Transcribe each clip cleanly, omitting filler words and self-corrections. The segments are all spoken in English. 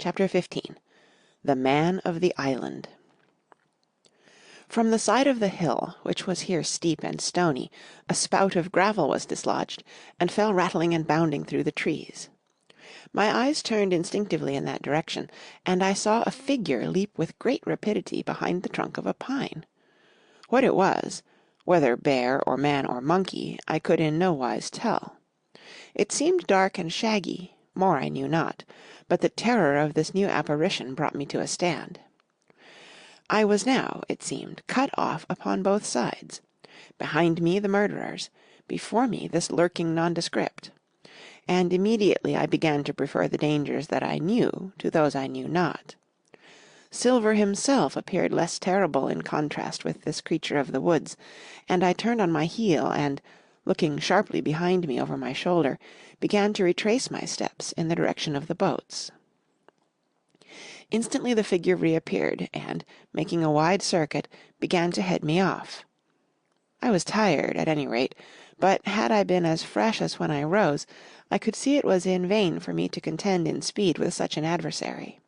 Chapter 15. The Man of the Island. From the side of the hill, which was here steep and stony, a spout of gravel was dislodged, and fell rattling and bounding through the trees. My eyes turned instinctively in that direction, and I saw a figure leap with great rapidity behind the trunk of a pine. What it was, whether bear or man or monkey, I could in no wise tell. It seemed dark and shaggy, more I knew not, but the terror of this new apparition brought me to a stand. I was now, it seemed, cut off upon both sides. Behind me the murderers, before me this lurking nondescript. And immediately I began to prefer the dangers that I knew to those I knew not. Silver himself appeared less terrible in contrast with this creature of the woods, and I turned on my heel and, looking sharply behind me over my shoulder, began to retrace my steps in the direction of the boats. Instantly the figure reappeared, and, making a wide circuit, began to head me off. I was tired, at any rate, but had I been as fresh as when I rose, I could see it was in vain for me to contend in speed with such an adversary.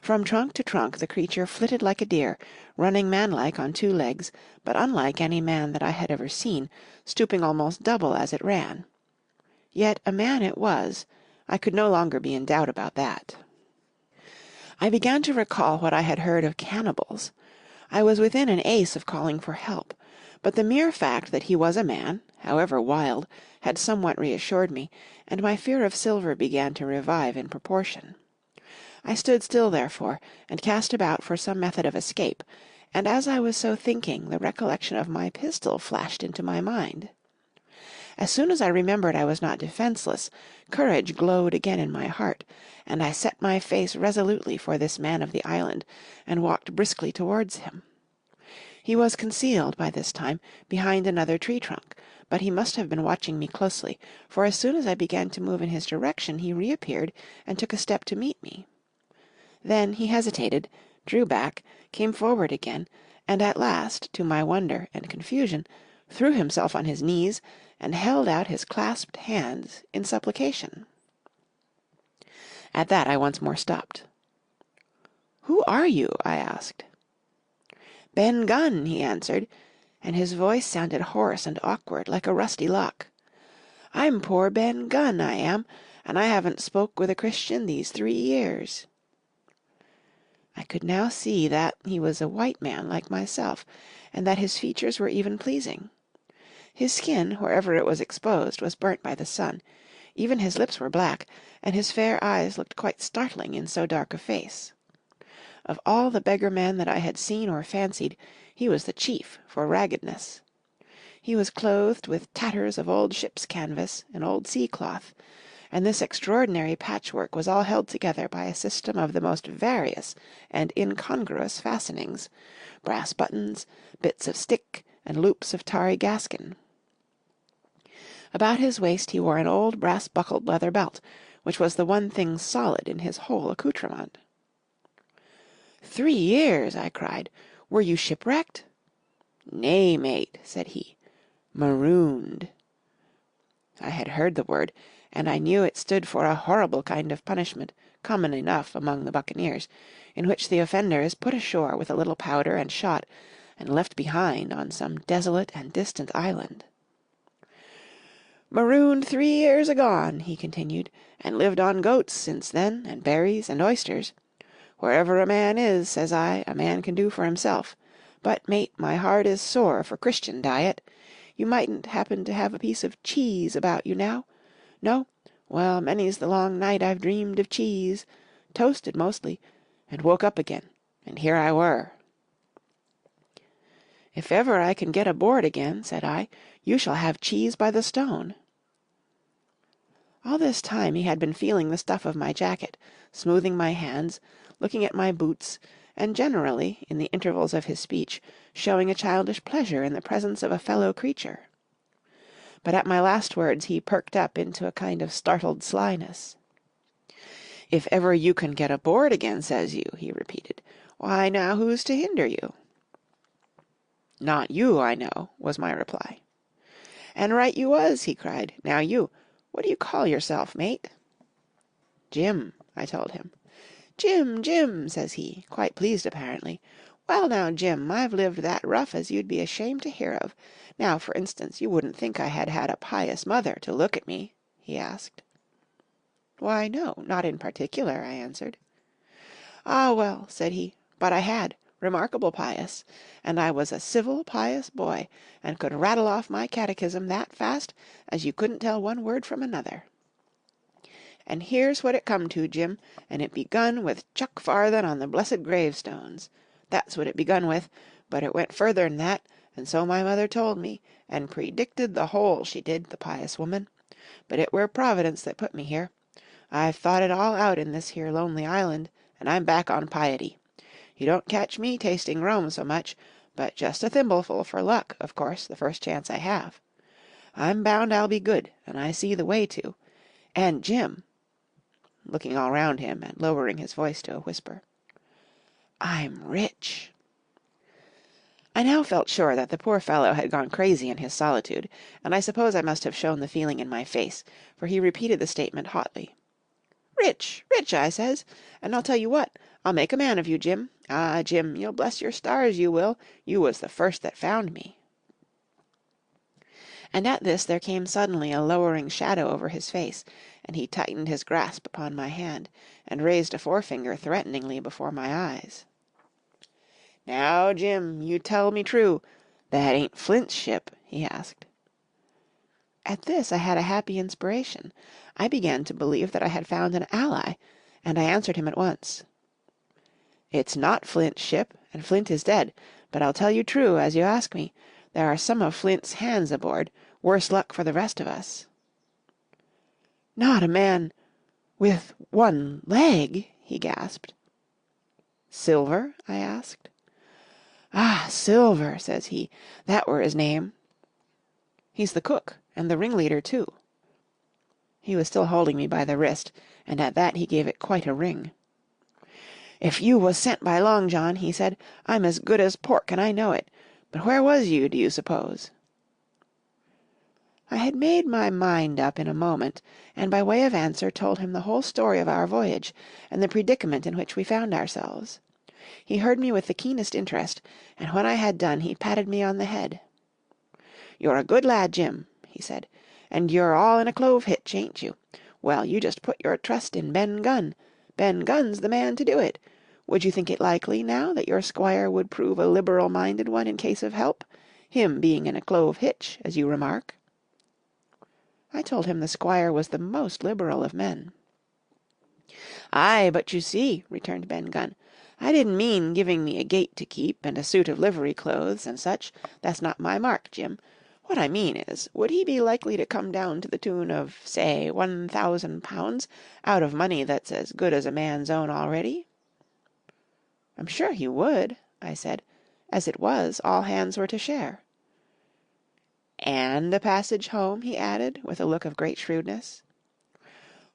From trunk to trunk the creature flitted like a deer, running manlike on two legs, but unlike any man that I had ever seen, stooping almost double as it ran. Yet a man it was. I could no longer be in doubt about that. I began to recall what I had heard of cannibals. I was within an ace of calling for help, but the mere fact that he was a man, however wild, had somewhat reassured me, and my fear of Silver began to revive in proportion. I stood still, therefore, and cast about for some method of escape, and as I was so thinking, the recollection of my pistol flashed into my mind. As soon as I remembered I was not defenceless, courage glowed again in my heart, and I set my face resolutely for this man of the island, and walked briskly towards him. He was concealed, by this time, behind another tree trunk, but he must have been watching me closely, for as soon as I began to move in his direction he reappeared and took a step to meet me. Then he hesitated, drew back, came forward again, and at last, to my wonder and confusion, threw himself on his knees and held out his clasped hands in supplication. At that I once more stopped. "Who are you?" I asked. "Ben Gunn," he answered, and his voice sounded hoarse and awkward like a rusty lock. "I'm poor Ben Gunn, I am, and I haven't spoke with a Christian these 3 years." I could now see that he was a white man like myself, and that his features were even pleasing. His skin, wherever it was exposed, was burnt by the sun, even his lips were black, and his fair eyes looked quite startling in so dark a face. Of all the beggar men that I had seen or fancied, he was the chief for raggedness. He was clothed with tatters of old ship's canvas and old sea cloth, and this extraordinary patchwork was all held together by a system of the most various and incongruous fastenings, brass buttons, bits of stick, and loops of tarry gaskin. About his waist he wore an old brass-buckled leather belt, which was the one thing solid in his whole accoutrement. 3 years!" I cried. "Were you shipwrecked?" "Nay, mate," said he, "marooned." I had heard the word, and I knew it stood for a horrible kind of punishment, common enough among the buccaneers, in which the offender is put ashore with a little powder and shot, and left behind on some desolate and distant island. "Marooned 3 years agone," he continued, "and lived on goats since then, and berries and oysters. Wherever a man is, says I, a man can do for himself. But, mate, my heart is sore for Christian diet. You mightn't happen to have a piece of cheese about you now? No? Well, many's the long night I've dreamed of cheese, toasted mostly, and woke up again, and here I were." "If ever I can get aboard again," said I, "you shall have cheese by the stone." All this time he had been feeling the stuff of my jacket, smoothing my hands, looking at my boots, and generally, in the intervals of his speech, showing a childish pleasure in the presence of a fellow creature. But at my last words he perked up into a kind of startled slyness. "If ever you can get aboard again, says you," he repeated. "Why, now, who's to hinder you?" "Not you, I know," was my reply. "And right you was," he cried. "Now you, what do you call yourself, mate?" "Jim," I told him. "Jim, Jim," says he, quite pleased apparently. "Well now, Jim, I've lived that rough as you'd be ashamed to hear of. Now, for instance, you wouldn't think I had had a pious mother to look at me?" he asked. "Why, no, not in particular," I answered. "Ah, well," said he, "but I had, remarkable pious, and I was a civil, pious boy, and could rattle off my catechism that fast as you couldn't tell one word from another. And here's what it come to, Jim, and it begun with chuck farthin on the blessed gravestones. That's what it begun with, but it went further'n that, and so my mother told me, and predicted the whole, she did, the pious woman. But it were Providence that put me here. I've thought it all out in this here lonely island, and I'm back on piety. You don't catch me tasting Rome so much, but just a thimbleful for luck, of course, the first chance I have. I'm bound I'll be good, and I see the way to. And Jim," looking all round him and lowering his voice to a whisper, "I'm rich." I now felt sure that the poor fellow had gone crazy in his solitude, and I suppose I must have shown the feeling in my face, for he repeated the statement hotly. "Rich, rich," I says, "and I'll tell you what, I'll make a man of you, Jim. Ah, Jim, you'll bless your stars, you will. You was the first that found me." And at this there came suddenly a lowering shadow over his face, and he tightened his grasp upon my hand, and raised a forefinger threateningly before my eyes. "Now, Jim, you tell me true, that ain't Flint's ship?" he asked. At this I had a happy inspiration. I began to believe that I had found an ally, and I answered him at once. "It's not Flint's ship, and Flint is dead, but I'll tell you true, as you ask me, there are some of Flint's hands aboard, worse luck for the rest of us." "Not a man with one leg?" he gasped. "Silver?" I asked. "Ah, Silver," says he, "that were his name. He's the cook, and the ringleader too." He was still holding me by the wrist, and at that he gave it quite a wring. "If you was sent by Long John," he said, "I'm as good as pork, and I know it. But where was you, do you suppose?" I had made my mind up in a moment, and by way of answer told him the whole story of our voyage, and the predicament in which we found ourselves. He heard me with the keenest interest, and when I had done he patted me on the head. "You're a good lad, Jim," he said, "and you're all in a clove hitch, ain't you? Well, you just put your trust in Ben Gunn. Ben Gunn's the man to do it. Would you think it likely, now, that your squire would prove a liberal-minded one in case of help, him being in a clove hitch, as you remark?" I told him the squire was the most liberal of men. "Ay, but you see," returned Ben Gunn, "I didn't mean giving me a gate to keep, and a suit of livery clothes, and such. That's not my mark, Jim. What I mean is, would he be likely to come down to the tune of, say, £1,000, out of money that's as good as a man's own already?" "I'm sure he would," I said. "As it was, all hands were to share." "And a passage home?" he added, with a look of great shrewdness.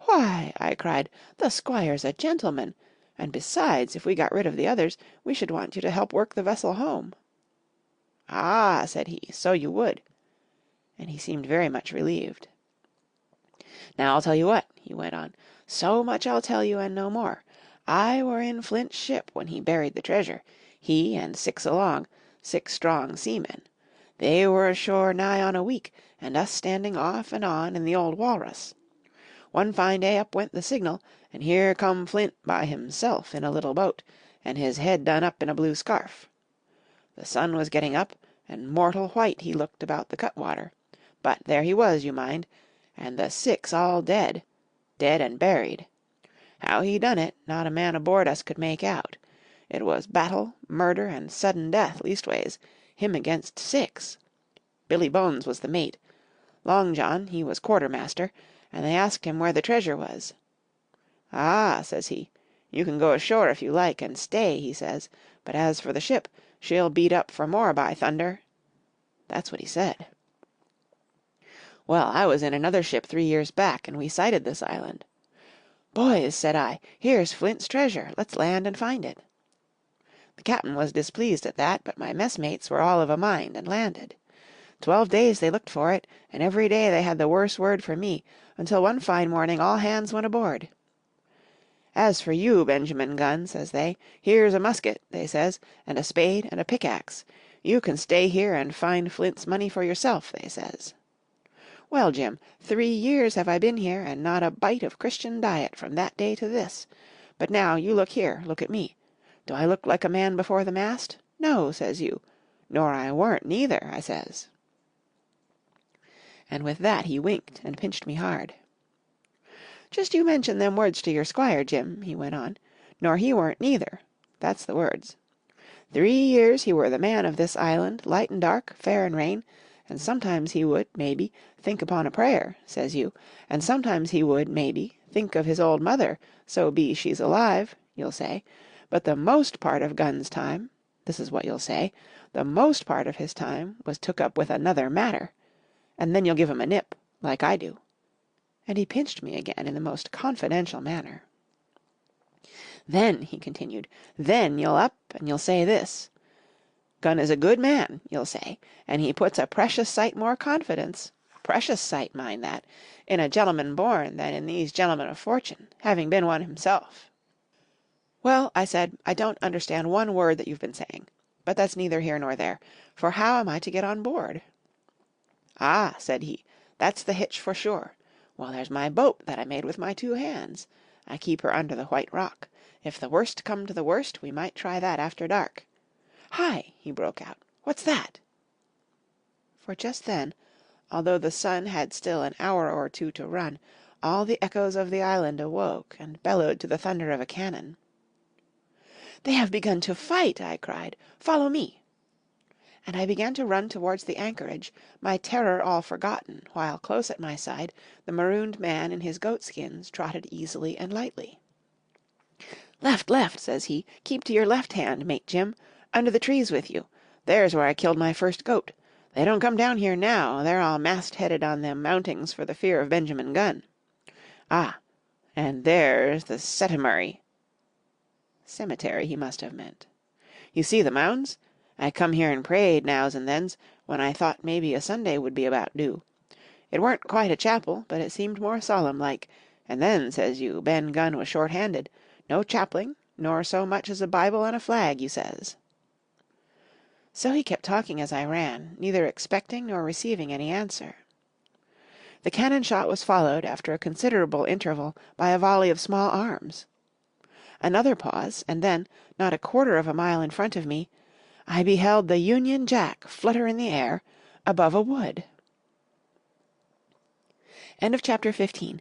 "Why," I cried, "the squire's a gentleman, and besides, if we got rid of the others, we should want you to help work the vessel home." "Ah," said he, "so you would," and he seemed very much relieved. "Now I'll tell you what," he went on, "so much I'll tell you and no more. I were in Flint's ship when he buried the treasure, he and 6 along, 6 strong seamen. They were ashore nigh on a week, and us standing off and on in the old Walrus. One fine day up went the signal, and here come Flint by himself in a little boat, and his head done up in a blue scarf. The sun was getting up, and mortal white he looked about the cutwater, but there he was, you mind, and the 6 all dead, dead and buried. How he done it, not a man aboard us could make out. It was battle, murder, and sudden death, leastways, him against 6. Billy Bones was the mate. Long John, he was quartermaster, and they asked him where the treasure was. 'Ah,' says he, 'you can go ashore if you like, and stay,' he says, 'but as for the ship, she'll beat up for more, by thunder.' That's what he said. Well, I was in another ship 3 years back, and we sighted this island. 'Boys,' said I, 'here's Flint's treasure. Let's land and find it.' The captain was displeased at that, but my messmates were all of a mind, and landed. 12 days they looked for it, and every day they had the worse word for me, until one fine morning all hands went aboard. As for you, Benjamin Gunn, says they, here's a musket, they says, and a spade and a pickaxe. You can stay here and find Flint's money for yourself, they says. Well, Jim, 3 years have I been here, and not a bite of Christian diet from that day to this. But now, you look here, look at me. Do I look like a man before the mast? No, says you. Nor I weren't neither, I says. And with that he winked and pinched me hard. Just you mention them words to your squire, Jim, he went on. Nor he weren't neither. That's the words. 3 years he were the man of this island, light and dark, fair and rain, and sometimes he would, maybe, think upon a prayer, says you, and sometimes he would, maybe, think of his old mother, so be she's alive, you'll say, but the most part of Gunn's time, this is what you'll say, the most part of his time was took up with another matter, and then you'll give him a nip, like I do. And he pinched me again in the most confidential manner. Then, he continued, then you'll up and you'll say this. Gunn is a good man, you'll say, and he puts a precious sight more confidence, precious sight, mind that, in a gentleman born than in these gentlemen of fortune, having been one himself. Well, I said, I don't understand one word that you've been saying, but that's neither here nor there, for how am I to get on board? Ah, said he, that's the hitch for sure. Well, there's my boat that I made with my 2 hands. I keep her under the white rock. If the worst come to the worst, we might try that after dark. Hi! He broke out. What's that? For just then, although the sun had still an hour or 2 to run, all the echoes of the island awoke and bellowed to the thunder of a cannon. They have begun to fight, I cried. Follow me. And I began to run towards the anchorage, my terror all forgotten, while close at my side the marooned man in his goatskins trotted easily and lightly. Left, left, says he. Keep to your left hand, mate Jim. Under the trees with you. There's where I killed my first goat. They don't come down here now. They're all mast-headed on them mountings for the fear of Benjamin Gunn. Ah, and there's the Setimary. Cemetery, he must have meant. You see the mounds? I come here and prayed nows and thens, when I thought maybe a Sunday would be about due. It weren't quite a chapel, but it seemed more solemn like, and then, says you, Ben Gunn was short-handed. No chapling, nor so much as a Bible and a flag, you says. So he kept talking as I ran, neither expecting nor receiving any answer. The cannon shot was followed, after a considerable interval, by a volley of small arms. Another pause, and then, not a quarter of a mile in front of me, I beheld the Union Jack flutter in the air above a wood. End of chapter 15.